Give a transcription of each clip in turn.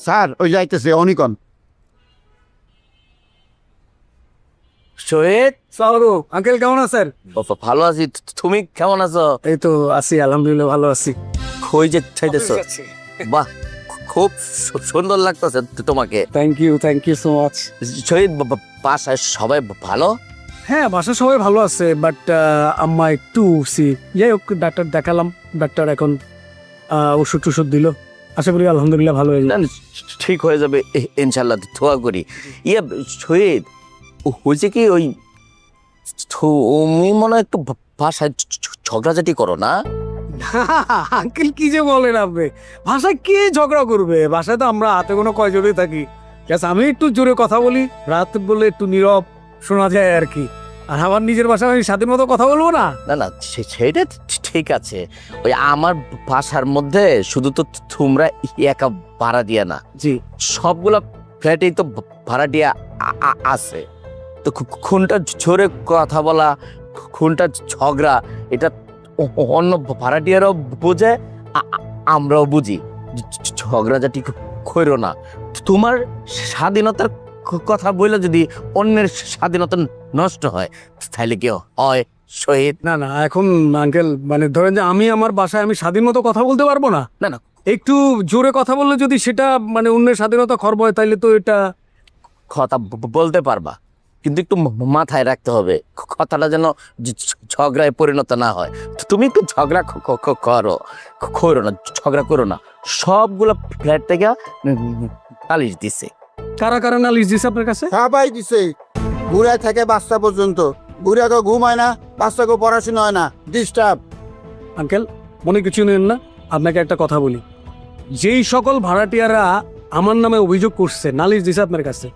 Sir ওই যাইতেছে অনিকন। শহীদ, সালামু আঙ্কেল, কেমন আছেন? ভালো আছি। তুমি কেমন আছো? এই তো আছি, আলহামদুলিল্লাহ ভালো আছি। কই যে চাইতেছো? বাহ, খুব সুন্দর লাগতেছে তোমাকে। Thank you so much. Shahid, বাসায় সবাই ভালো? হ্যাঁ, বাসার সবাই ভালো আছে, বাট আম্মা একটু যাই হোক, ডাক্তার দেখালাম, ডাক্তার এখন ওষুধ টষুধ দিল, আশা করি আলহামদুলিল্লাহ ভালো হয়ে না, যাবে। ঠিক হয়ে যাবে ইনশাল্লাহ, দোয়া করি। ইয়ে শহীদ, হয়েছে কি, ওই তুমি মনে হয় একটু বাসায় ঝগড়াঝাটি করো না? আঙ্কেল কি যে বলেন আপনি, ভাষায় কে ঝগড়া করবে? ভাষায় তো আমরা হাতে কোনো কয়জনই থাকি। আমি একটু জোরে কথা বলি, রাত বলে একটু নীরব শোনা যায় আর কি। আর আমার নিজের ভাষায় আমি স্বাধীন মতো কথা বলবো না। না না, সেটা ঠিক আছে। ওই আমার বাসার মধ্যে শুধু তো তোমরা একা ভাড়া দিয়া না, জি, সবগুলা ফ্ল্যাটেই তো ভাড়া দিয়া আছে। তো কোনটা জোরে কথা বলা, কোনটা ঝগড়া, এটা অন্য ভাড়াটিয়ারাও বোঝে, আমরাও বুঝি। ঝগড়াঝাটি করো না। তোমার স্বাধীনতার কথা বলে যদি অন্যের স্বাধীনতা নষ্ট হয়, তাহলে কি হয় শহীদ? না না, এখন আঙ্কেল মানে ধরেন যে আমি আমার বাসায় আমি স্বাধীন মতো কথা বলতে পারবো না? না না, একটু জোরে কথা বললে যদি সেটা মানে অন্যের স্বাধীনতা খর্ব হয়, তাইলে তো এটা। কথা বলতে পারবা, কিন্তু একটু মাথায় রাখতে হবে কথাটা যেন ঝগড়ায় পরিণত না হয়। তো তুমি একটু ঝগড়া করো না, ঝগড়া করো না। সবগুলো ফ্ল্যাট থেকে নালিশ দিছে। কারা কারা নালিশ দিছে আপনার কাছে? সবাই দিছে, বুড়া থেকে বাচ্চা পর্যন্ত। বুড়াকে ঘুম হয় না, বাচ্চাকে পড়াশোনা হয় না, ডিস্টার্ব। আঙ্কেল মনে কিছু নেন না, আপনাকে একটা কথা বলি, যেই সকল ভাড়াটিয়ারা আমার নামে অভিযোগ করছে, নালিশ দিছে আপনার কাছে,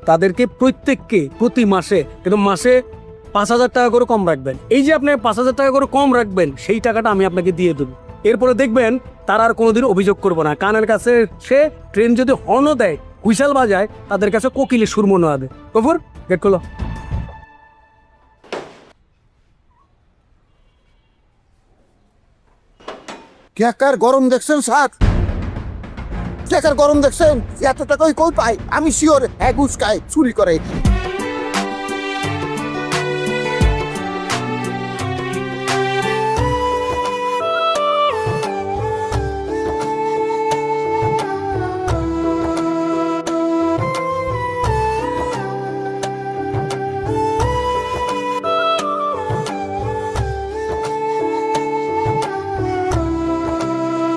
তাদেরকে প্রত্যেককে প্রতি মাসে, কিন্তু মাসে 5,000 টাকা করে কম রাখবেন। এই যে আপনি 5,000 টাকা করে কম রাখবেন, সেই টাকাটা আমি আপনাকে দিয়ে দেবো। এরপরে দেখবেন তারা আর কোনোদিন অভিযোগ করবো না। কানের কাছে সে ট্রেন যদি হর্নও দেয়, হুইসেল বাজায়, তাদের কাছে কোকিলের সুর মনে হবে। গফুর, গেট খোলো। কেকার গরম দেখছেন স্যার? কেকার গরম দেখছেন? এত টাকা কই পাই? আমি শিওর হ্যাঁ ঘুষ খায়, চুরি করে।